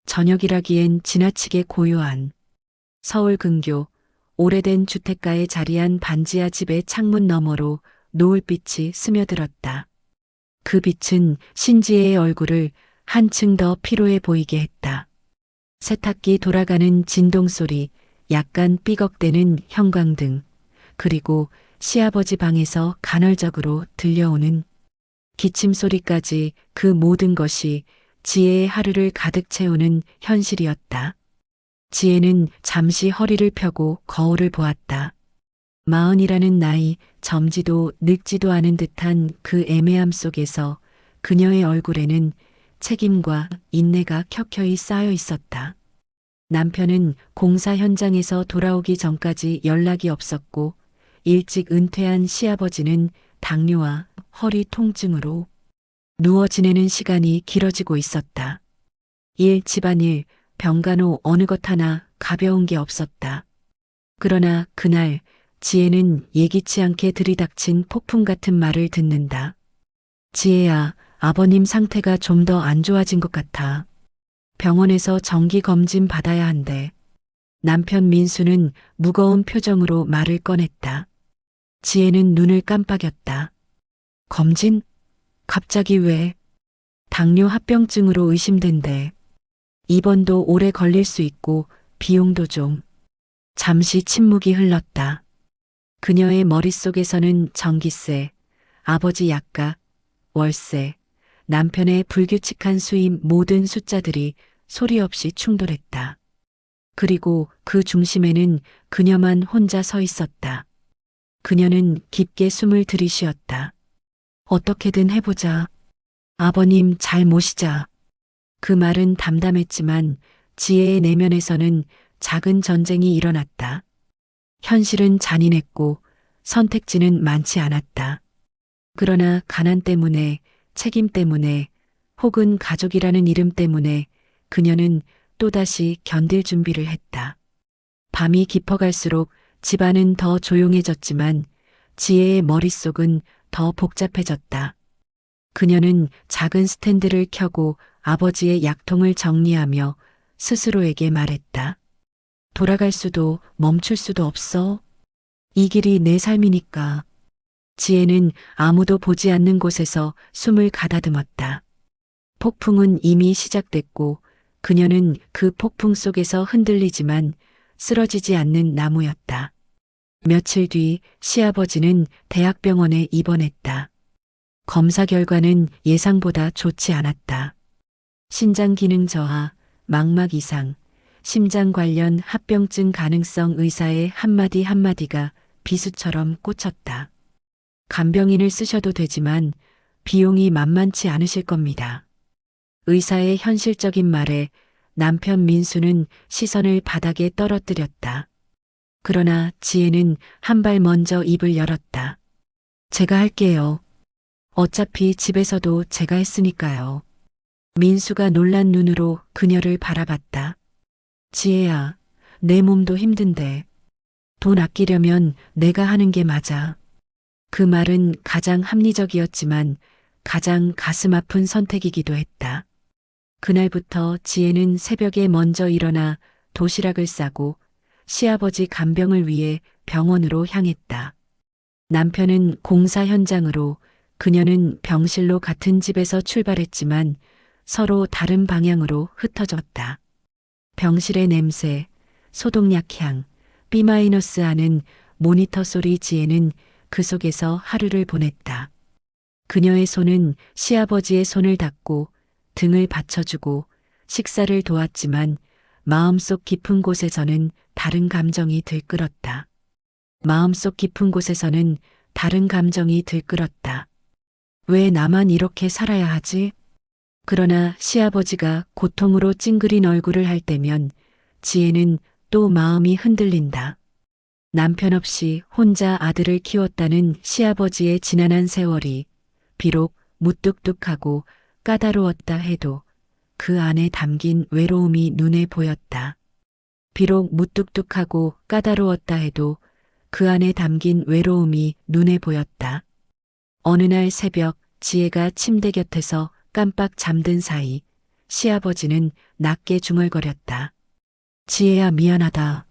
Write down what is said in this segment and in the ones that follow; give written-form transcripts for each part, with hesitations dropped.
저녁이라기엔 지나치게 고요한 서울 근교 오래된 주택가에 자리한 반지하 집의 창문 너머로 노을빛이 스며들었다. 그 빛은 신지혜의 얼굴을 한층 더 피로해 보이게 했다. 세탁기 돌아가는 진동 소리, 약간 삐걱대는 형광등, 그리고 시아버지 방에서 간헐적으로 들려오는 기침 소리까지 그 모든 것이 지혜의 하루를 가득 채우는 현실이었다. 지혜는 잠시 허리를 펴고 거울을 보았다. 40이라는 나이, 젊지도 늙지도 않은 듯한 그 애매함 속에서 그녀의 얼굴에는 책임과 인내가 켜켜이 쌓여 있었다. 남편은 공사 현장에서 돌아오기 전까지 연락이 없었고 일찍 은퇴한 시아버지는 당뇨와 허리 통증으로 누워 지내는 시간이 길어지고 있었다. 일, 집안일, 병간호 어느 것 하나 가벼운 게 없었다. 그러나 그날 지혜는 예기치 않게 들이닥친 폭풍 같은 말을 듣는다. 지혜야, 아버님 상태가 좀 더 안 좋아진 것 같아. 병원에서 정기 검진 받아야 한대. 남편 민수는 무거운 표정으로 말을 꺼냈다. 지혜는 눈을 깜빡였다. 검진? 갑자기 왜? 당뇨 합병증으로 의심된대. 입원도 오래 걸릴 수 있고 비용도 좀. 잠시 침묵이 흘렀다. 그녀의 머릿속에서는 전기세, 아버지 약가, 월세, 남편의 불규칙한 수입 모든 숫자들이 소리 없이 충돌했다. 그리고 그 중심에는 그녀만 혼자 서 있었다. 그녀는 깊게 숨을 들이쉬었다. 어떻게든 해보자. 아버님 잘 모시자. 그 말은 담담했지만 지혜의 내면에서는 작은 전쟁이 일어났다. 현실은 잔인했고 선택지는 많지 않았다. 그러나 가난 때문에, 책임 때문에, 혹은 가족이라는 이름 때문에 그녀는 또다시 견딜 준비를 했다. 밤이 깊어갈수록 집안은 더 조용해졌지만 지혜의 머릿속은 더 복잡해졌다. 그녀는 작은 스탠드를 켜고 아버지의 약통을 정리하며 스스로에게 말했다. 돌아갈 수도 멈출 수도 없어. 이 길이 내 삶이니까. 지혜는 아무도 보지 않는 곳에서 숨을 가다듬었다. 폭풍은 이미 시작됐고 그녀는 그 폭풍 속에서 흔들리지만 쓰러지지 않는 나무였다. 며칠 뒤 시아버지는 대학병원에 입원했다. 검사 결과는 예상보다 좋지 않았다. 신장 기능 저하, 망막 이상, 심장 관련 합병증 가능성 의사의 한마디 한마디가 비수처럼 꽂혔다. 간병인을 쓰셔도 되지만 비용이 만만치 않으실 겁니다. 의사의 현실적인 말에 남편 민수는 시선을 바닥에 떨어뜨렸다. 그러나 지혜는 한 발 먼저 입을 열었다. 제가 할게요. 어차피 집에서도 제가 했으니까요. 민수가 놀란 눈으로 그녀를 바라봤다. 지혜야, 내 몸도 힘든데. 돈 아끼려면 내가 하는 게 맞아. 그 말은 가장 합리적이었지만 가장 가슴 아픈 선택이기도 했다. 그날부터 지혜는 새벽에 먼저 일어나 도시락을 싸고 시아버지 간병을 위해 병원으로 향했다. 남편은 공사 현장으로, 그녀는 병실로 같은 집에서 출발했지만 서로 다른 방향으로 흩어졌다. 병실의 냄새, 소독약 향, B-하는 모니터 소리 지혜는 그 속에서 하루를 보냈다. 그녀의 손은 시아버지의 손을 닦고 등을 받쳐주고 식사를 도왔지만 마음속 깊은 곳에서는 다른 감정이 들끓었다. 마음속 깊은 곳에서는 다른 감정이 들끓었다. 왜 나만 이렇게 살아야 하지? 그러나 시아버지가 고통으로 찡그린 얼굴을 할 때면 지혜는 또 마음이 흔들린다. 남편 없이 혼자 아들을 키웠다는 시아버지의 지난한 세월이 비록 무뚝뚝하고 까다로웠다 해도 그 안에 담긴 외로움이 눈에 보였다. 비록 무뚝뚝하고 까다로웠다 해도 그 안에 담긴 외로움이 눈에 보였다. 어느 날 새벽 지혜가 침대 곁에서 깜빡 잠든 사이 시아버지는 낮게 중얼거렸다. 지혜야, 미안하다.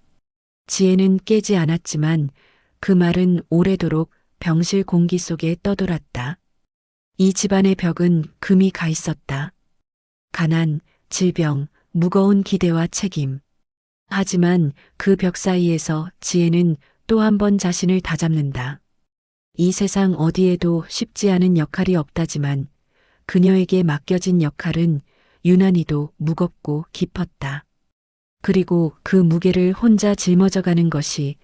지혜는 깨지 않았지만 그 말은 오래도록 병실 공기 속에 떠돌았다. 이 집안의 벽은 금이 가 있었다. 가난, 질병, 무거운 기대와 책임. 하지만 그 벽 사이에서 지혜는 또 한 번 자신을 다잡는다. 이 세상 어디에도 쉽지 않은 역할이 없다지만 그녀에게 맡겨진 역할은 유난히도 무겁고 깊었다. 그리고 그 무게를 혼자 짊어져 가는 것이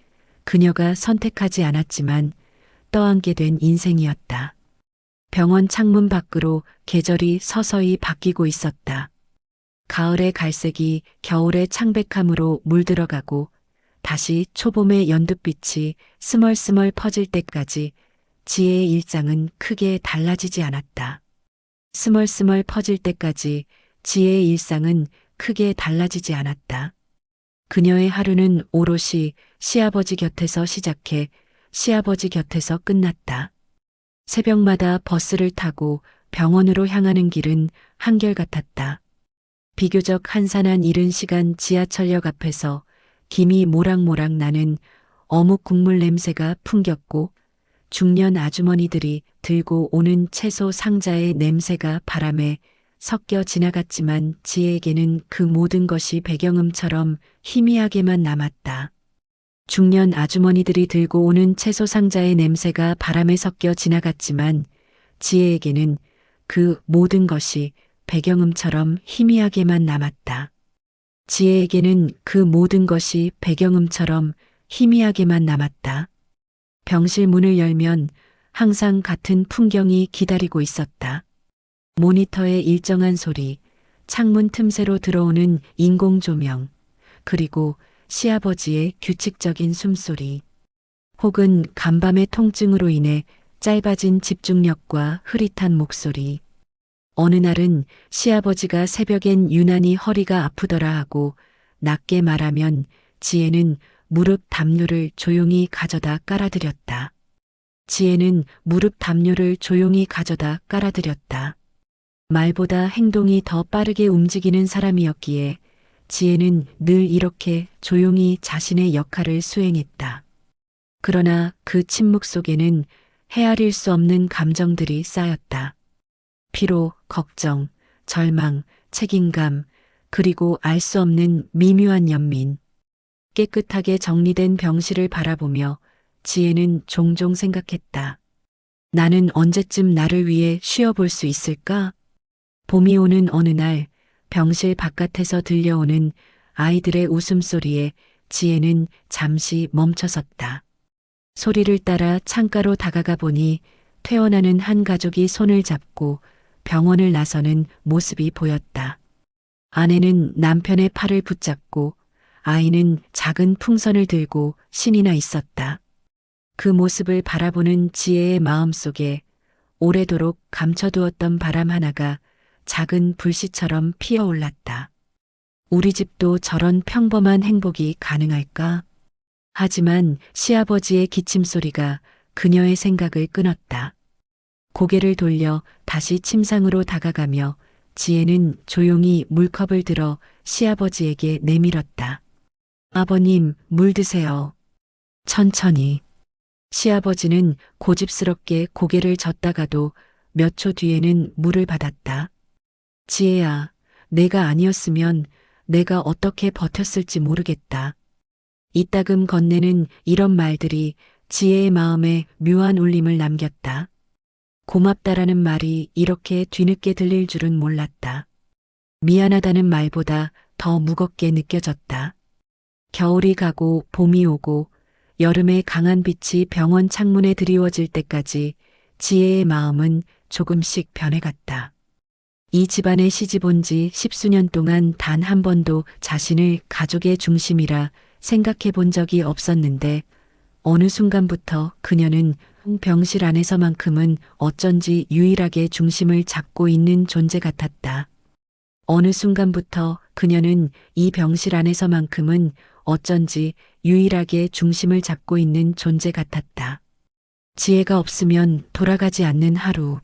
그녀가 선택하지 않았지만 떠안게 된 인생이었다. 병원 창문 밖으로 계절이 서서히 바뀌고 있었다. 가을의 갈색이 겨울의 창백함으로 물들어가고 다시 초봄의 연두빛이 스멀스멀 퍼질 때까지 지혜의 일상은 크게 달라지지 않았다. 스멀스멀 퍼질 때까지 지혜의 일상은 크게 달라지지 않았다. 그녀의 하루는 오롯이 시아버지 곁에서 시작해 시아버지 곁에서 끝났다. 새벽마다 버스를 타고 병원으로 향하는 길은 한결같았다. 비교적 한산한 이른 시간 지하철역 앞에서 김이 모락모락 나는 어묵 국물 냄새가 풍겼고 중년 아주머니들이 들고 오는 채소 상자의 냄새가 바람에 섞여 지나갔지만 지혜에게는 그 모든 것이 배경음처럼 희미하게만 남았다. 중년 아주머니들이 들고 오는 채소 상자의 냄새가 바람에 섞여 지나갔지만 지혜에게는 그 모든 것이 배경음처럼 희미하게만 남았다. 지혜에게는 그 모든 것이 배경음처럼 희미하게만 남았다. 병실 문을 열면 항상 같은 풍경이 기다리고 있었다. 모니터의 일정한 소리, 창문 틈새로 들어오는 인공 조명, 그리고 시아버지의 규칙적인 숨소리, 혹은 간밤의 통증으로 인해 짧아진 집중력과 흐릿한 목소리. 어느 날은 시아버지가 새벽엔 유난히 허리가 아프더라 하고 낮게 말하면 지혜는 무릎 담요를 조용히 가져다 깔아드렸다. 지혜는 무릎 담요를 조용히 가져다 깔아드렸다. 말보다 행동이 더 빠르게 움직이는 사람이었기에 지혜는 늘 이렇게 조용히 자신의 역할을 수행했다. 그러나 그 침묵 속에는 헤아릴 수 없는 감정들이 쌓였다. 피로, 걱정, 절망, 책임감, 그리고 알 수 없는 미묘한 연민. 깨끗하게 정리된 병실을 바라보며 지혜는 종종 생각했다. 나는 언제쯤 나를 위해 쉬어볼 수 있을까? 봄이 오는 어느 날 병실 바깥에서 들려오는 아이들의 웃음소리에 지혜는 잠시 멈춰섰다. 소리를 따라 창가로 다가가 보니 퇴원하는 한 가족이 손을 잡고 병원을 나서는 모습이 보였다. 아내는 남편의 팔을 붙잡고 아이는 작은 풍선을 들고 신이 나 있었다. 그 모습을 바라보는 지혜의 마음속에 오래도록 감춰두었던 바람 하나가 작은 불씨처럼 피어올랐다. 우리 집도 저런 평범한 행복이 가능할까? 하지만 시아버지의 기침소리가 그녀의 생각을 끊었다. 고개를 돌려 다시 침상으로 다가가며 지혜는 조용히 물컵을 들어 시아버지에게 내밀었다. 아버님, 물 드세요. 천천히. 시아버지는 고집스럽게 고개를 젓다가도 몇 초 뒤에는 물을 받았다. 지혜야, 내가 아니었으면 내가 어떻게 버텼을지 모르겠다. 이따금 건네는 이런 말들이 지혜의 마음에 묘한 울림을 남겼다. 고맙다라는 말이 이렇게 뒤늦게 들릴 줄은 몰랐다. 미안하다는 말보다 더 무겁게 느껴졌다. 겨울이 가고 봄이 오고 여름의 강한 빛이 병원 창문에 드리워질 때까지 지혜의 마음은 조금씩 변해갔다. 이 집안에 시집 온 지 10수년 동안 단 한 번도 자신을 가족의 중심이라 생각해 본 적이 없었는데 어느 순간부터 그녀는 병실 안에서만큼은 어쩐지 유일하게 중심을 잡고 있는 존재 같았다. 어느 순간부터 그녀는 이 병실 안에서만큼은 어쩐지 유일하게 중심을 잡고 있는 존재 같았다. 지혜가 없으면 돌아가지 않는 하루.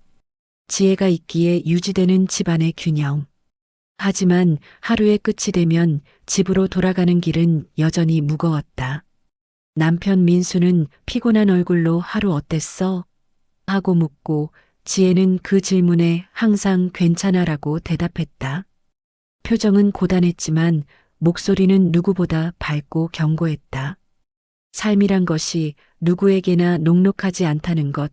지혜가 있기에 유지되는 집안의 균형. 하지만 하루의 끝이 되면 집으로 돌아가는 길은 여전히 무거웠다. 남편 민수는 피곤한 얼굴로 하루 어땠어? 하고 묻고 지혜는 그 질문에 항상 괜찮아라고 대답했다. 표정은 고단했지만 목소리는 누구보다 밝고 견고했다. 삶이란 것이 누구에게나 녹록하지 않다는 것,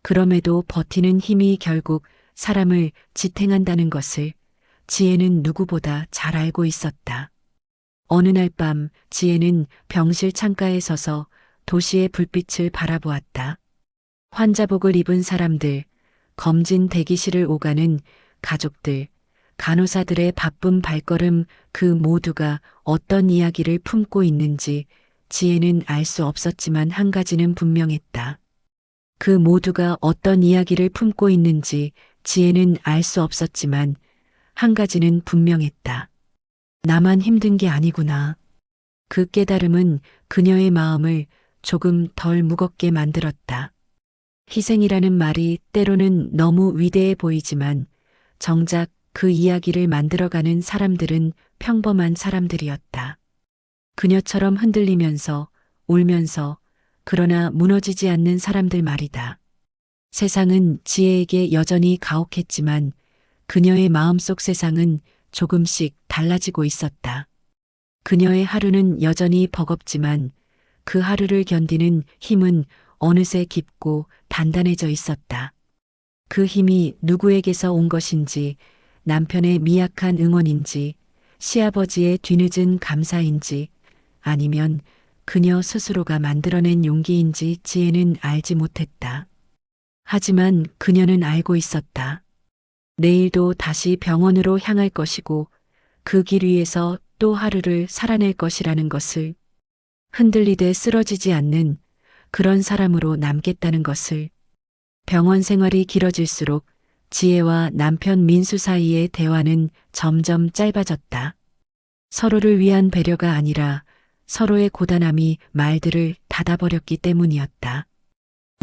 그럼에도 버티는 힘이 결국 사람을 지탱한다는 것을 지혜는 누구보다 잘 알고 있었다. 어느 날 밤 지혜는 병실 창가에 서서 도시의 불빛을 바라보았다. 환자복을 입은 사람들, 검진 대기실을 오가는 가족들, 간호사들의 바쁜 발걸음 그 모두가 어떤 이야기를 품고 있는지 지혜는 알 수 없었지만 한 가지는 분명했다. 그 모두가 어떤 이야기를 품고 있는지 지혜는 알 수 없었지만 한 가지는 분명했다. 나만 힘든 게 아니구나. 그 깨달음은 그녀의 마음을 조금 덜 무겁게 만들었다. 희생이라는 말이 때로는 너무 위대해 보이지만 정작 그 이야기를 만들어가는 사람들은 평범한 사람들이었다. 그녀처럼 흔들리면서 울면서 그러나 무너지지 않는 사람들 말이다. 세상은 지혜에게 여전히 가혹했지만 그녀의 마음속 세상은 조금씩 달라지고 있었다. 그녀의 하루는 여전히 버겁지만 그 하루를 견디는 힘은 어느새 깊고 단단해져 있었다. 그 힘이 누구에게서 온 것인지, 남편의 미약한 응원인지, 시아버지의 뒤늦은 감사인지, 아니면 그녀 스스로가 만들어낸 용기인지 지혜는 알지 못했다. 하지만 그녀는 알고 있었다. 내일도 다시 병원으로 향할 것이고 그 길 위에서 또 하루를 살아낼 것이라는 것을, 흔들리되 쓰러지지 않는 그런 사람으로 남겠다는 것을. 병원 생활이 길어질수록 지혜와 남편 민수 사이의 대화는 점점 짧아졌다. 서로를 위한 배려가 아니라 서로의 고단함이 말들을 닫아버렸기 때문이었다.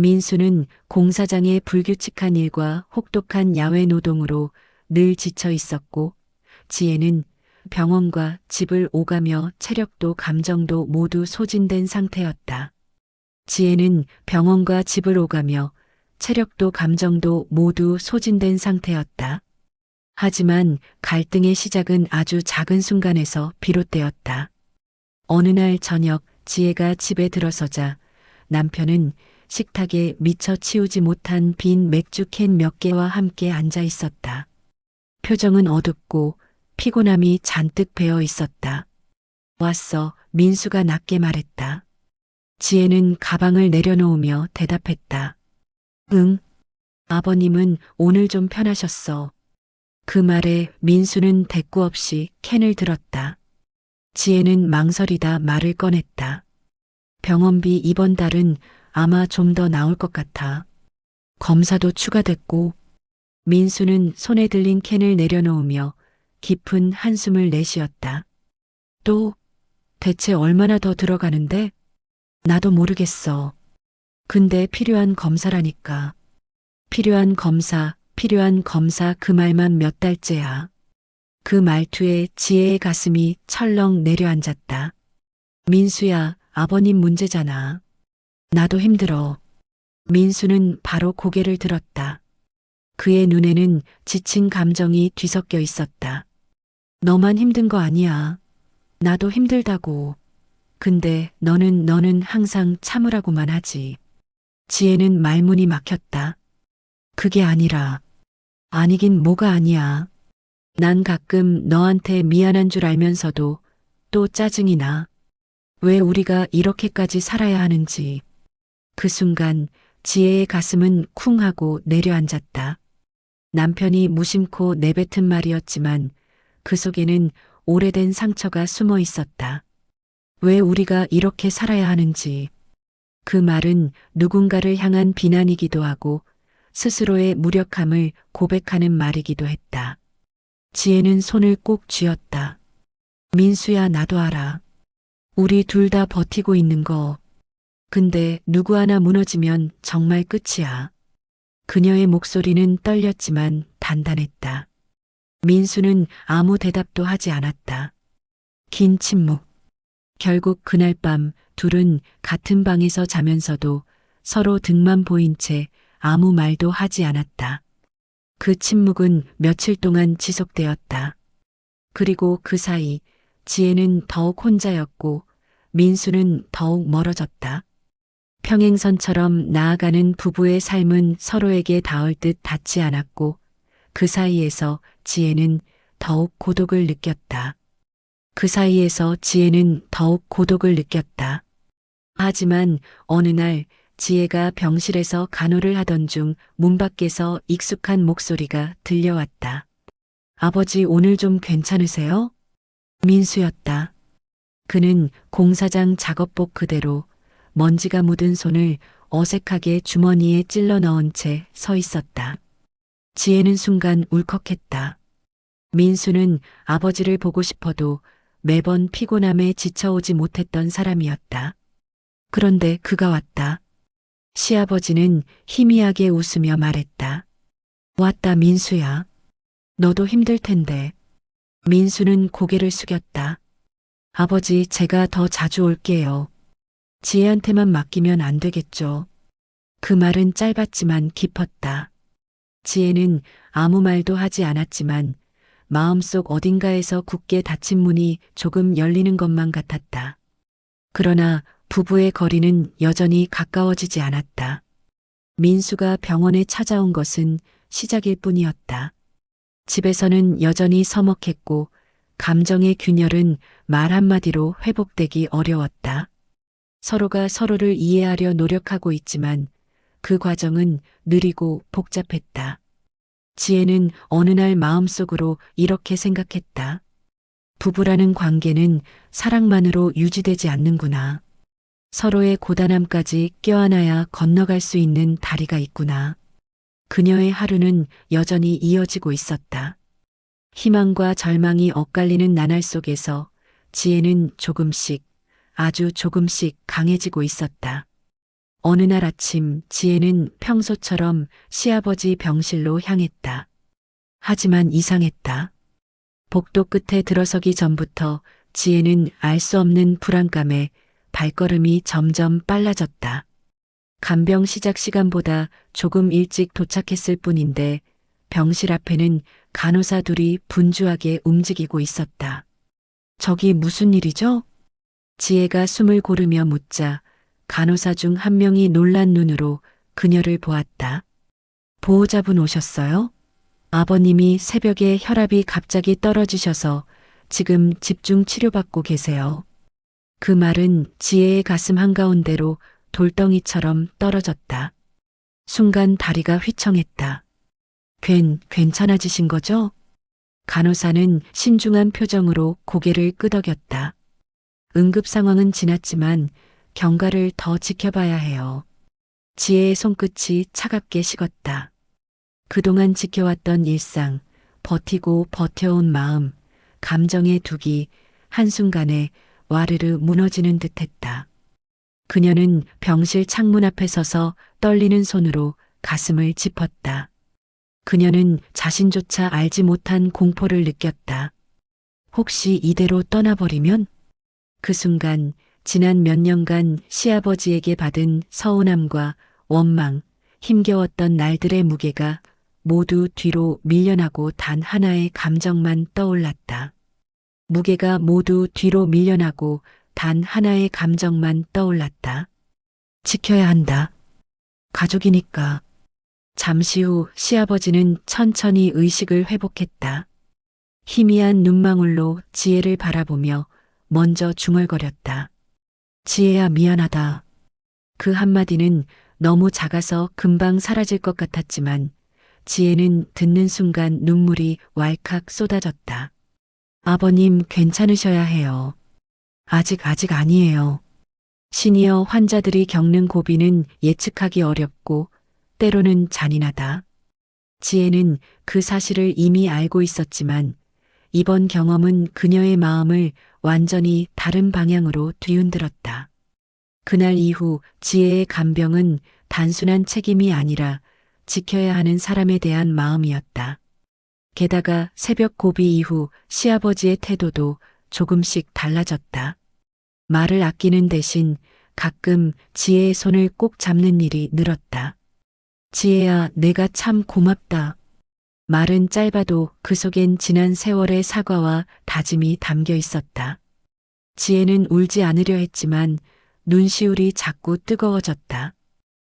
민수는 공사장의 불규칙한 일과 혹독한 야외 노동으로 늘 지쳐 있었고 지혜는 병원과 집을 오가며 체력도 감정도 모두 소진된 상태였다. 지혜는 병원과 집을 오가며 체력도 감정도 모두 소진된 상태였다. 하지만 갈등의 시작은 아주 작은 순간에서 비롯되었다. 어느 날 저녁 지혜가 집에 들어서자 남편은 식탁에 미처 치우지 못한 빈 맥주캔 몇 개와 함께 앉아 있었다. 표정은 어둡고 피곤함이 잔뜩 배어 있었다. 왔어, 민수가 낮게 말했다. 지혜는 가방을 내려놓으며 대답했다. 응, 아버님은 오늘 좀 편하셨어. 그 말에 민수는 대꾸 없이 캔을 들었다. 지혜는 망설이다 말을 꺼냈다. 병원비 이번 달은 아마 좀 더 나올 것 같아. 검사도 추가됐고. 민수는 손에 들린 캔을 내려놓으며 깊은 한숨을 내쉬었다. 또 대체 얼마나 더 들어가는데? 나도 모르겠어. 근데 필요한 검사라니까. 필요한 검사 그 말만 몇 달째야. 그 말투에 지혜의 가슴이 철렁 내려앉았다. 민수야, 아버님 문제잖아. 나도 힘들어. 민수는 바로 고개를 들었다. 그의 눈에는 지친 감정이 뒤섞여 있었다. 너만 힘든 거 아니야. 나도 힘들다고. 근데 너는 항상 참으라고만 하지. 지혜는 말문이 막혔다. 그게 아니라. 아니긴 뭐가 아니야. 난 가끔 너한테 미안한 줄 알면서도 또 짜증이 나. 왜 우리가 이렇게까지 살아야 하는지. 그 순간 지혜의 가슴은 쿵 하고 내려앉았다. 남편이 무심코 내뱉은 말이었지만 그 속에는 오래된 상처가 숨어 있었다. 왜 우리가 이렇게 살아야 하는지. 그 말은 누군가를 향한 비난이기도 하고 스스로의 무력함을 고백하는 말이기도 했다. 지혜는 손을 꼭 쥐었다. 민수야, 나도 알아. 우리 둘 다 버티고 있는 거. 근데 누구 하나 무너지면 정말 끝이야. 그녀의 목소리는 떨렸지만 단단했다. 민수는 아무 대답도 하지 않았다. 긴 침묵. 결국 그날 밤 둘은 같은 방에서 자면서도 서로 등만 보인 채 아무 말도 하지 않았다. 그 침묵은 며칠 동안 지속되었다. 그리고 그 사이 지혜는 더욱 혼자였고 민수는 더욱 멀어졌다. 평행선처럼 나아가는 부부의 삶은 서로에게 닿을 듯 닿지 않았고 그 사이에서 지혜는 더욱 고독을 느꼈다. 그 사이에서 지혜는 더욱 고독을 느꼈다. 하지만 어느 날 지혜가 병실에서 간호를 하던 중 문 밖에서 익숙한 목소리가 들려왔다. 아버지 오늘 좀 괜찮으세요? 민수였다. 그는 공사장 작업복 그대로 먼지가 묻은 손을 어색하게 주머니에 찔러 넣은 채 서 있었다. 지혜는 순간 울컥했다. 민수는 아버지를 보고 싶어도 매번 피곤함에 지쳐오지 못했던 사람이었다. 그런데 그가 왔다. 시아버지는 희미하게 웃으며 말했다. 왔다 민수야. 너도 힘들 텐데. 민수는 고개를 숙였다. 아버지 제가 더 자주 올게요. 지혜한테만 맡기면 안 되겠죠. 그 말은 짧았지만 깊었다. 지혜는 아무 말도 하지 않았지만 마음속 어딘가에서 굳게 닫힌 문이 조금 열리는 것만 같았다. 그러나 부부의 거리는 여전히 가까워지지 않았다. 민수가 병원에 찾아온 것은 시작일 뿐이었다. 집에서는 여전히 서먹했고 감정의 균열은 말 한마디로 회복되기 어려웠다. 서로가 서로를 이해하려 노력하고 있지만 그 과정은 느리고 복잡했다. 지혜는 어느 날 마음속으로 이렇게 생각했다. 부부라는 관계는 사랑만으로 유지되지 않는구나. 서로의 고단함까지 껴안아야 건너갈 수 있는 다리가 있구나. 그녀의 하루는 여전히 이어지고 있었다. 희망과 절망이 엇갈리는 나날 속에서 지혜는 조금씩, 아주 조금씩 강해지고 있었다. 어느 날 아침 지혜는 평소처럼 시아버지 병실로 향했다. 하지만 이상했다. 복도 끝에 들어서기 전부터 지혜는 알 수 없는 불안감에 발걸음이 점점 빨라졌다. 간병 시작 시간보다 조금 일찍 도착했을 뿐인데 병실 앞에는 간호사 둘이 분주하게 움직이고 있었다. 저기 무슨 일이죠? 지혜가 숨을 고르며 묻자 간호사 중 한 명이 놀란 눈으로 그녀를 보았다. 보호자분 오셨어요? 아버님이 새벽에 혈압이 갑자기 떨어지셔서 지금 집중 치료받고 계세요. 그 말은 지혜의 가슴 한가운데로 돌덩이처럼 떨어졌다. 순간 다리가 휘청했다. 괜찮아지신 거죠? 간호사는 신중한 표정으로 고개를 끄덕였다. 응급 상황은 지났지만 경과를 더 지켜봐야 해요. 지혜의 손끝이 차갑게 식었다. 그동안 지켜왔던 일상, 버티고 버텨온 마음, 감정의 둑이 한순간에 와르르 무너지는 듯했다. 그녀는 병실 창문 앞에 서서 떨리는 손으로 가슴을 짚었다. 그녀는 자신조차 알지 못한 공포를 느꼈다. 혹시 이대로 떠나버리면? 그 순간 지난 몇 년간 시아버지에게 받은 서운함과 원망, 힘겨웠던 날들의 무게가 모두 뒤로 밀려나고 단 하나의 감정만 떠올랐다. 무게가 모두 뒤로 밀려나고 단 하나의 감정만 떠올랐다. 지켜야 한다. 가족이니까. 잠시 후 시아버지는 천천히 의식을 회복했다. 희미한 눈망울로 지혜를 바라보며 먼저 중얼거렸다. 지혜야 미안하다. 그 한마디는 너무 작아서 금방 사라질 것 같았지만 지혜는 듣는 순간 눈물이 왈칵 쏟아졌다. 아버님 괜찮으셔야 해요. 아직 아니에요. 시니어 환자들이 겪는 고비는 예측하기 어렵고 때로는 잔인하다. 지혜는 그 사실을 이미 알고 있었지만 이번 경험은 그녀의 마음을 완전히 다른 방향으로 뒤흔들었다. 그날 이후 지혜의 간병은 단순한 책임이 아니라 지켜야 하는 사람에 대한 마음이었다. 게다가 새벽 고비 이후 시아버지의 태도도 조금씩 달라졌다. 말을 아끼는 대신 가끔 지혜의 손을 꼭 잡는 일이 늘었다. 지혜야, 내가 참 고맙다. 말은 짧아도 그 속엔 지난 세월의 사과와 다짐이 담겨 있었다. 지혜는 울지 않으려 했지만 눈시울이 자꾸 뜨거워졌다.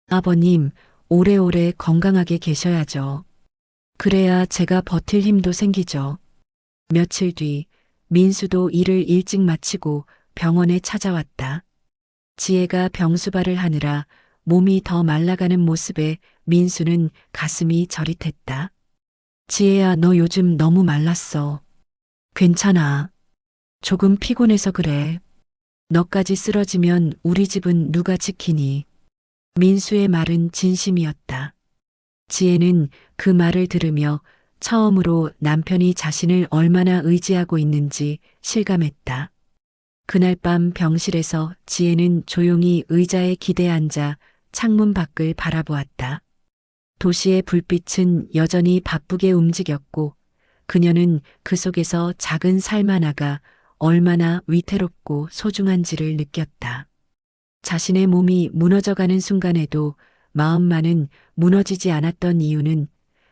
아버님, 오래오래 건강하게 계셔야죠. 그래야 제가 버틸 힘도 생기죠. 며칠 뒤 민수도 일을 일찍 마치고 병원에 찾아왔다. 지혜가 병수발을 하느라 몸이 더 말라가는 모습에 민수는 가슴이 저릿했다. 지혜야, 너 요즘 너무 말랐어. 괜찮아. 조금 피곤해서 그래. 너까지 쓰러지면 우리 집은 누가 지키니? 민수의 말은 진심이었다. 지혜는 그 말을 들으며 처음으로 남편이 자신을 얼마나 의지하고 있는지 실감했다. 그날 밤 병실에서 지혜는 조용히 의자에 기대 앉아 창문 밖을 바라보았다. 도시의 불빛은 여전히 바쁘게 움직였고 그녀는 그 속에서 작은 삶 하나가 얼마나 위태롭고 소중한지를 느꼈다. 자신의 몸이 무너져가는 순간에도 마음만은 무너지지 않았던 이유는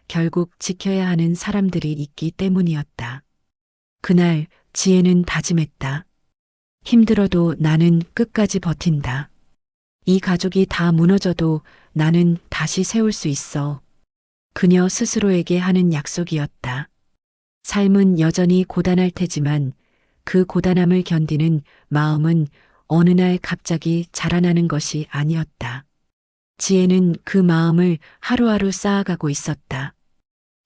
결국 지켜야 하는 사람들이 있기 때문이었다. 그날 지혜는 다짐했다. 힘들어도 나는 끝까지 버틴다. 이 가족이 다 무너져도 나는 다시 세울 수 있어. 그녀 스스로에게 하는 약속이었다. 삶은 여전히 고단할 테지만 그 고단함을 견디는 마음은 어느 날 갑자기 자라나는 것이 아니었다. 지혜는 그 마음을 하루하루 쌓아가고 있었다.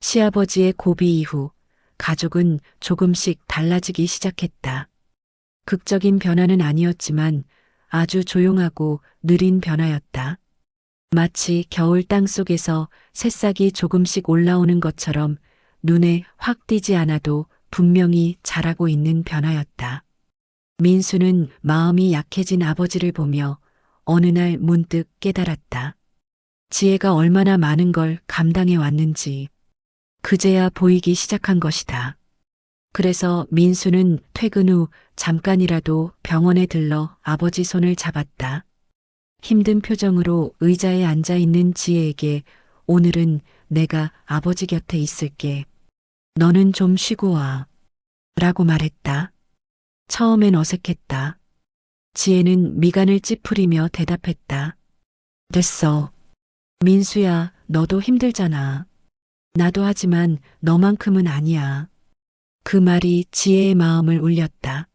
시아버지의 고비 이후 가족은 조금씩 달라지기 시작했다. 극적인 변화는 아니었지만 아주 조용하고 느린 변화였다. 마치 겨울 땅 속에서 새싹이 조금씩 올라오는 것처럼 눈에 확 띄지 않아도 분명히 자라고 있는 변화였다. 민수는 마음이 약해진 아버지를 보며 어느 날 문득 깨달았다. 지혜가 얼마나 많은 걸 감당해 왔는지 그제야 보이기 시작한 것이다. 그래서 민수는 퇴근 후 잠깐이라도 병원에 들러 아버지 손을 잡았다. 힘든 표정으로 의자에 앉아 있는 지혜에게 오늘은 내가 아버지 곁에 있을게. 너는 좀 쉬고 와. 라고 말했다. 처음엔 어색했다. 지혜는 미간을 찌푸리며 대답했다. 됐어. 민수야, 너도 힘들잖아. 나도 하지만 너만큼은 아니야. 그 말이 지혜의 마음을 울렸다.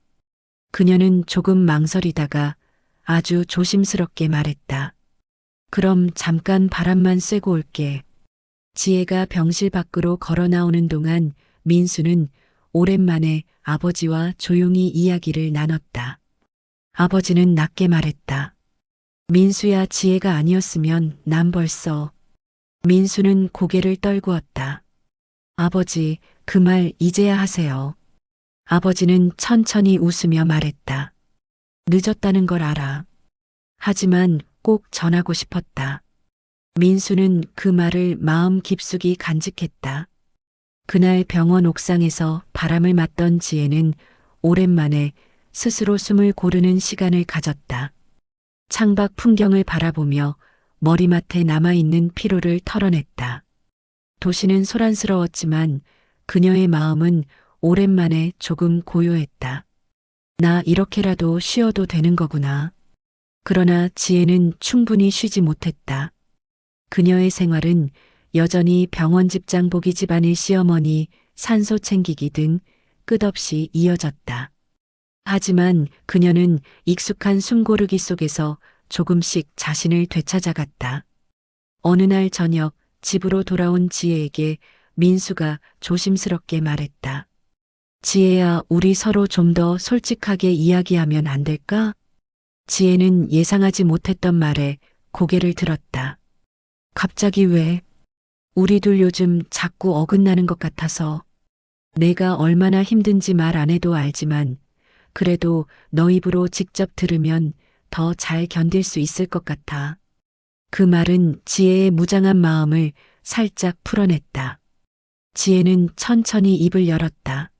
그녀는 조금 망설이다가 아주 조심스럽게 말했다. 그럼 잠깐 바람만 쐬고 올게. 지혜가 병실 밖으로 걸어 나오는 동안 민수는 오랜만에 아버지와 조용히 이야기를 나눴다. 아버지는 낮게 말했다. 민수야, 지혜가 아니었으면 난 벌써. 민수는 고개를 떨구었다. 아버지, 그 말 이제야 하세요. 아버지는 천천히 웃으며 말했다. 늦었다는 걸 알아. 하지만 꼭 전하고 싶었다. 민수는 그 말을 마음 깊숙이 간직했다. 그날 병원 옥상에서 바람을 맞던 지혜는 오랜만에 스스로 숨을 고르는 시간을 가졌다. 창밖 풍경을 바라보며 머리맡에 남아있는 피로를 털어냈다. 도시는 소란스러웠지만 그녀의 마음은 오랜만에 조금 고요했다. 나 이렇게라도 쉬어도 되는 거구나. 그러나 지혜는 충분히 쉬지 못했다. 그녀의 생활은 여전히 병원 집장 보기 집안일 시어머니, 산소 챙기기 등 끝없이 이어졌다. 하지만 그녀는 익숙한 숨고르기 속에서 조금씩 자신을 되찾아갔다. 어느 날 저녁 집으로 돌아온 지혜에게 민수가 조심스럽게 말했다. 지혜야, 우리 서로 좀 더 솔직하게 이야기하면 안 될까? 지혜는 예상하지 못했던 말에 고개를 들었다. 갑자기 왜? 우리 둘 요즘 자꾸 어긋나는 것 같아서. 내가 얼마나 힘든지 말 안 해도 알지만 그래도 너 입으로 직접 들으면 더 잘 견딜 수 있을 것 같아. 그 말은 지혜의 무장한 마음을 살짝 풀어냈다. 지혜는 천천히 입을 열었다.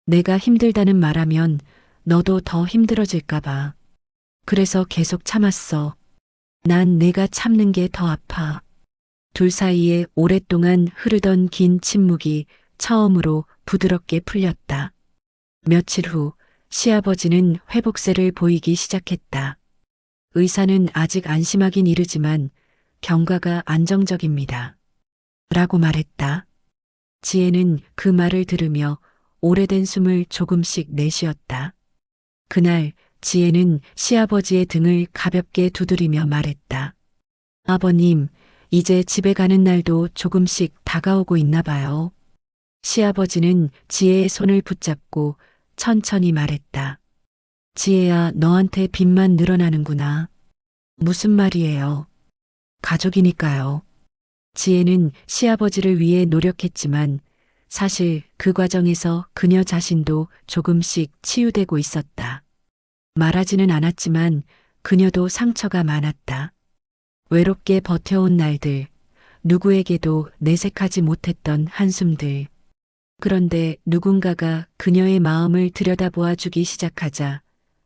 내가 힘들다는 말하면 너도 더 힘들어질까봐. 그래서 계속 참았어. 난 내가 참는 게 더 아파. 둘 사이에 오랫동안 흐르던 긴 침묵이 처음으로 부드럽게 풀렸다. 며칠 후 시아버지는 회복세를 보이기 시작했다. 의사는 아직 안심하긴 이르지만 경과가 안정적입니다. 라고 말했다. 지혜는 그 말을 들으며 오래된 숨을 조금씩 내쉬었다. 그날 지혜는 시아버지의 등을 가볍게 두드리며 말했다. 아버님, 이제 집에 가는 날도 조금씩 다가오고 있나 봐요. 시아버지는 지혜의 손을 붙잡고 천천히 말했다. 지혜야, 너한테 빚만 늘어나는구나. 무슨 말이에요? 가족이니까요. 지혜는 시아버지를 위해 노력했지만 사실 그 과정에서 그녀 자신도 조금씩 치유되고 있었다. 말하지는 않았지만 그녀도 상처가 많았다. 외롭게 버텨온 날들, 누구에게도 내색하지 못했던 한숨들. 그런데 누군가가 그녀의 마음을 들여다보아 주기 시작하자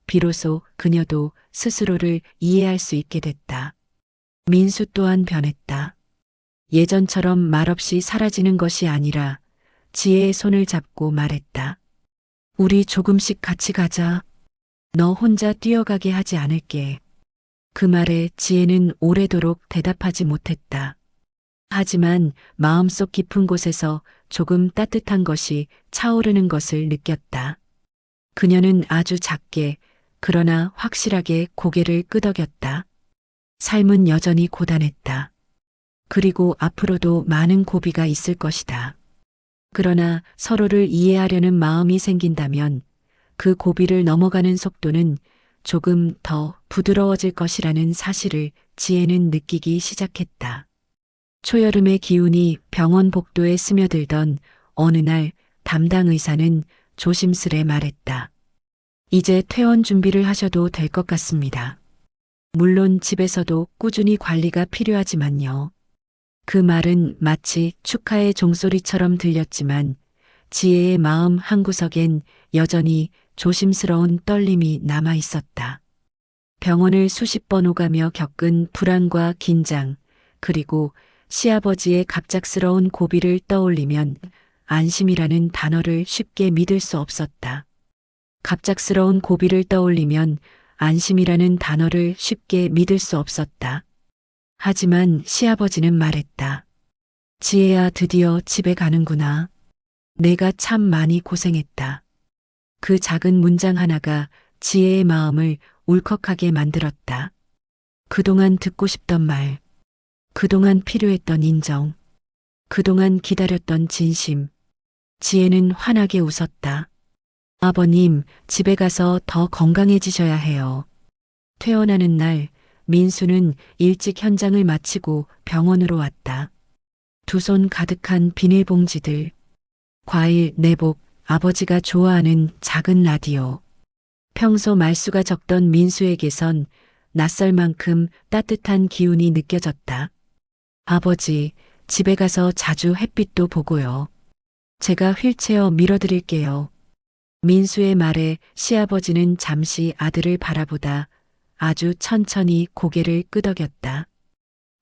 비로소 그녀도 스스로를 이해할 수 있게 됐다. 민수 또한 변했다. 예전처럼 말없이 사라지는 것이 아니라 지혜의 손을 잡고 말했다. 우리 조금씩 같이 가자. 너 혼자 뛰어가게 하지 않을게. 그 말에 지혜는 오래도록 대답하지 못했다. 하지만 마음속 깊은 곳에서 조금 따뜻한 것이 차오르는 것을 느꼈다. 그녀는 아주 작게 그러나 확실하게 고개를 끄덕였다. 삶은 여전히 고단했다. 그리고 앞으로도 많은 고비가 있을 것이다. 그러나 서로를 이해하려는 마음이 생긴다면 그 고비를 넘어가는 속도는 조금 더 부드러워질 것이라는 사실을 지혜는 느끼기 시작했다. 초여름의 기운이 병원 복도에 스며들던 어느 날 담당 의사는 조심스레 말했다. 이제 퇴원 준비를 하셔도 될 것 같습니다. 물론 집에서도 꾸준히 관리가 필요하지만요. 그 말은 마치 축하의 종소리처럼 들렸지만 지혜의 마음 한구석엔 여전히 조심스러운 떨림이 남아 있었다. 병원을 수십 번 오가며 겪은 불안과 긴장, 그리고 시아버지의 갑작스러운 고비를 떠올리면 안심이라는 단어를 쉽게 믿을 수 없었다. 갑작스러운 고비를 떠올리면 안심이라는 단어를 쉽게 믿을 수 없었다. 하지만 시아버지는 말했다. 지혜야, 드디어 집에 가는구나. 내가 참 많이 고생했다. 그 작은 문장 하나가 지혜의 마음을 울컥하게 만들었다. 그동안 듣고 싶던 말, 그동안 필요했던 인정, 그동안 기다렸던 진심. 지혜는 환하게 웃었다. 아버님, 집에 가서 더 건강해지셔야 해요. 퇴원하는 날, 민수는 일찍 현장을 마치고 병원으로 왔다. 두 손 가득한 비닐봉지들, 과일, 내복, 아버지가 좋아하는 작은 라디오. 평소 말수가 적던 민수에게선 낯설 만큼 따뜻한 기운이 느껴졌다. 아버지, 집에 가서 자주 햇빛도 보고요. 제가 휠체어 밀어드릴게요. 민수의 말에 시아버지는 잠시 아들을 바라보다 아주 천천히 고개를 끄덕였다.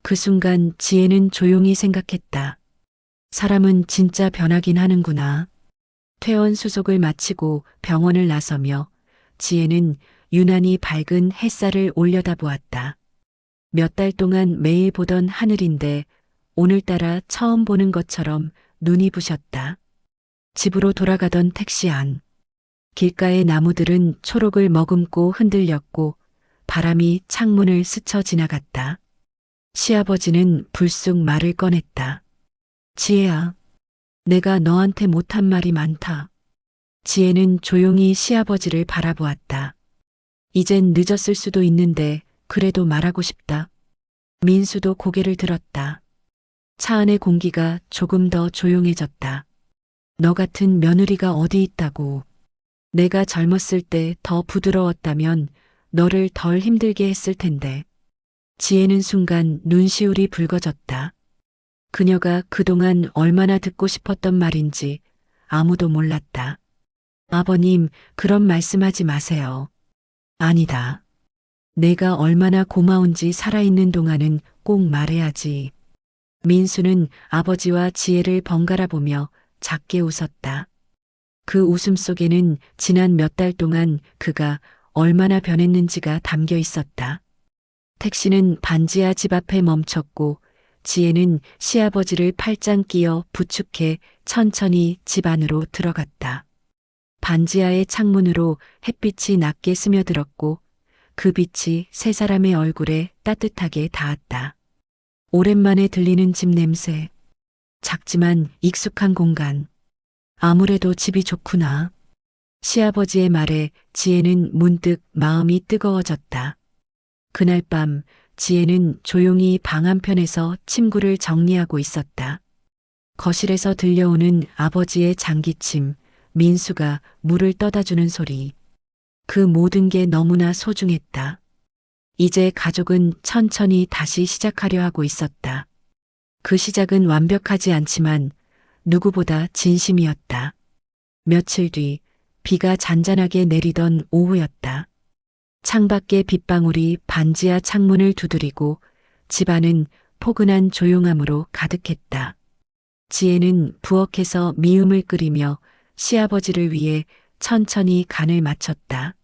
그 순간 지혜는 조용히 생각했다. 사람은 진짜 변하긴 하는구나. 퇴원 수속을 마치고 병원을 나서며 지혜는 유난히 밝은 햇살을 올려다보았다. 몇 달 동안 매일 보던 하늘인데 오늘따라 처음 보는 것처럼 눈이 부셨다. 집으로 돌아가던 택시 안. 길가의 나무들은 초록을 머금고 흔들렸고 바람이 창문을 스쳐 지나갔다. 시아버지는 불쑥 말을 꺼냈다. 지혜야, 내가 너한테 못한 말이 많다. 지혜는 조용히 시아버지를 바라보았다. 이젠 늦었을 수도 있는데 그래도 말하고 싶다. 민수도 고개를 들었다. 차 안의 공기가 조금 더 조용해졌다. 너 같은 며느리가 어디 있다고. 내가 젊었을 때 더 부드러웠다면 너를 덜 힘들게 했을 텐데. 지혜는 순간 눈시울이 붉어졌다. 그녀가 그동안 얼마나 듣고 싶었던 말인지 아무도 몰랐다. 아버님, 그런 말씀하지 마세요. 아니다. 내가 얼마나 고마운지 살아있는 동안은 꼭 말해야지. 민수는 아버지와 지혜를 번갈아 보며 작게 웃었다. 그 웃음 속에는 지난 몇 달 동안 그가 얼마나 변했는지가 담겨 있었다. 택시는 반지하 집 앞에 멈췄고 지혜는 시아버지를 팔짱 끼어 부축해 천천히 집 안으로 들어갔다. 반지하의 창문으로 햇빛이 낮게 스며들었고 그 빛이 세 사람의 얼굴에 따뜻하게 닿았다. 오랜만에 들리는 집 냄새. 작지만 익숙한 공간. 아무래도 집이 좋구나. 시아버지의 말에 지혜는 문득 마음이 뜨거워졌다. 그날 밤 지혜는 조용히 방 한편에서 침구를 정리하고 있었다. 거실에서 들려오는 아버지의 장기침, 민수가 물을 떠다주는 소리. 그 모든 게 너무나 소중했다. 이제 가족은 천천히 다시 시작하려 하고 있었다. 그 시작은 완벽하지 않지만 누구보다 진심이었다. 며칠 뒤 비가 잔잔하게 내리던 오후였다. 창밖에 빗방울이 반지하 창문을 두드리고 집안은 포근한 조용함으로 가득했다. 지혜는 부엌에서 미음을 끓이며 시아버지를 위해 천천히 간을 맞췄다.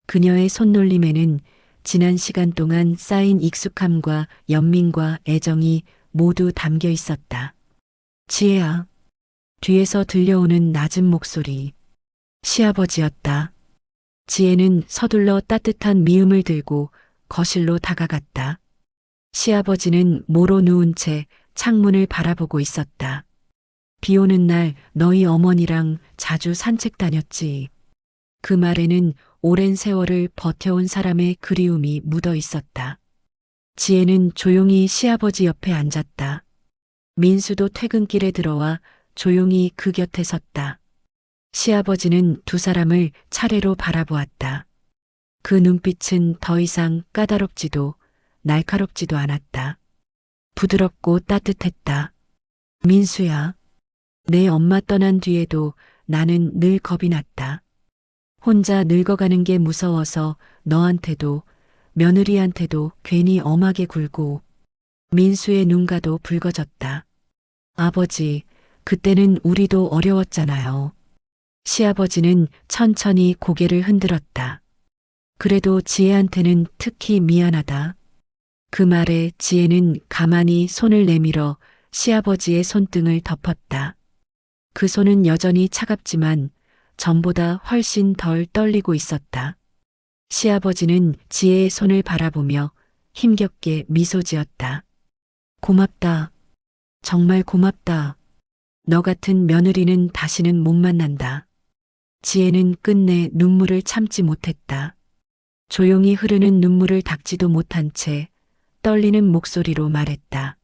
그녀의 손놀림에는 지난 시간 동안 쌓인 익숙함과 연민과 애정이 모두 담겨 있었다. 지혜야. 뒤에서 들려오는 낮은 목소리. 시아버지였다. 지혜는 서둘러 따뜻한 미음을 들고 거실로 다가갔다. 시아버지는 모로 누운 채 창문을 바라보고 있었다. 비 오는 날 너희 어머니랑 자주 산책 다녔지. 그 말에는 오랜 세월을 버텨온 사람의 그리움이 묻어 있었다. 지혜는 조용히 시아버지 옆에 앉았다. 민수도 퇴근길에 들어와 조용히 그 곁에 섰다. 시아버지는 두 사람을 차례로 바라보았다. 그 눈빛은 더 이상 까다롭지도 날카롭지도 않았다. 부드럽고 따뜻했다. 민수야, 내 엄마 떠난 뒤에도 나는 늘 겁이 났다. 혼자 늙어가는 게 무서워서 너한테도 며느리한테도 괜히 엄하게 굴고. 민수의 눈가도 붉어졌다. 아버지, 그때는 우리도 어려웠잖아요. 시아버지는 천천히 고개를 흔들었다. 그래도 지혜한테는 특히 미안하다. 그 말에 지혜는 가만히 손을 내밀어 시아버지의 손등을 덮었다. 그 손은 여전히 차갑지만 전보다 훨씬 덜 떨리고 있었다. 시아버지는 지혜의 손을 바라보며 힘겹게 미소 지었다. 고맙다. 정말 고맙다. 너 같은 며느리는 다시는 못 만난다. 지혜는 끝내 눈물을 참지 못했다. 조용히 흐르는 눈물을 닦지도 못한 채 떨리는 목소리로 말했다.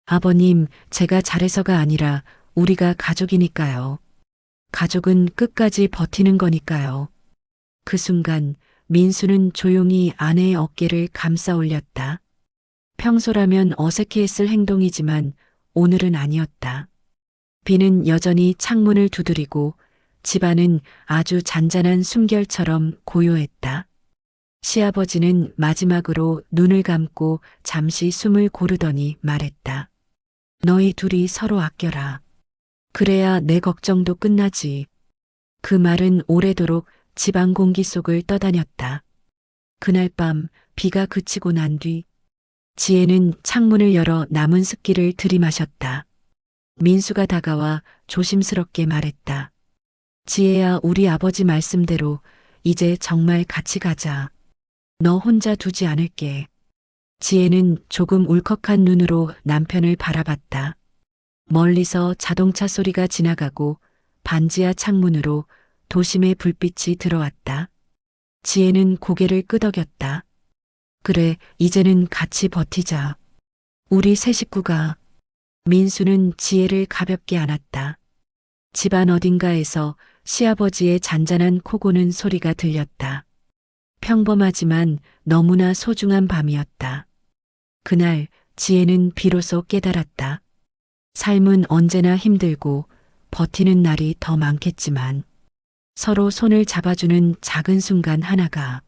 아버님, 제가 잘해서가 아니라 우리가 가족이니까요. 가족은 끝까지 버티는 거니까요. 그 순간 민수는 조용히 아내의 어깨를 감싸 올렸다. 평소라면 어색해했을 행동이지만 오늘은 아니었다. 비는 여전히 창문을 두드리고 집안은 아주 잔잔한 숨결처럼 고요했다. 시아버지는 마지막으로 눈을 감고 잠시 숨을 고르더니 말했다. 너희 둘이 서로 아껴라. 그래야 내 걱정도 끝나지. 그 말은 오래도록 집안 공기 속을 떠다녔다. 그날 밤 비가 그치고 난 뒤 지혜는 창문을 열어 남은 습기를 들이마셨다. 민수가 다가와 조심스럽게 말했다. 지혜야, 우리 아버지 말씀대로 이제 정말 같이 가자. 너 혼자 두지 않을게. 지혜는 조금 울컥한 눈으로 남편을 바라봤다. 멀리서 자동차 소리가 지나가고 반지하 창문으로 도심의 불빛이 들어왔다. 지혜는 고개를 끄덕였다. 그래, 이제는 같이 버티자. 우리 세 식구가. 민수는 지혜를 가볍게 안았다. 집안 어딘가에서 시아버지의 잔잔한 코 고는 소리가 들렸다. 평범하지만 너무나 소중한 밤이었다. 그날 지혜는 비로소 깨달았다. 삶은 언제나 힘들고 버티는 날이 더 많겠지만 서로 손을 잡아주는 작은 순간 하나가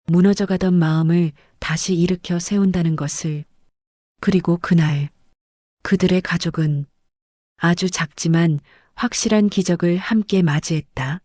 무너져가던 마음을 다시 일으켜 세운다는 것을. 그리고 그날 그들의 가족은 아주 작지만 확실한 기적을 함께 맞이했다.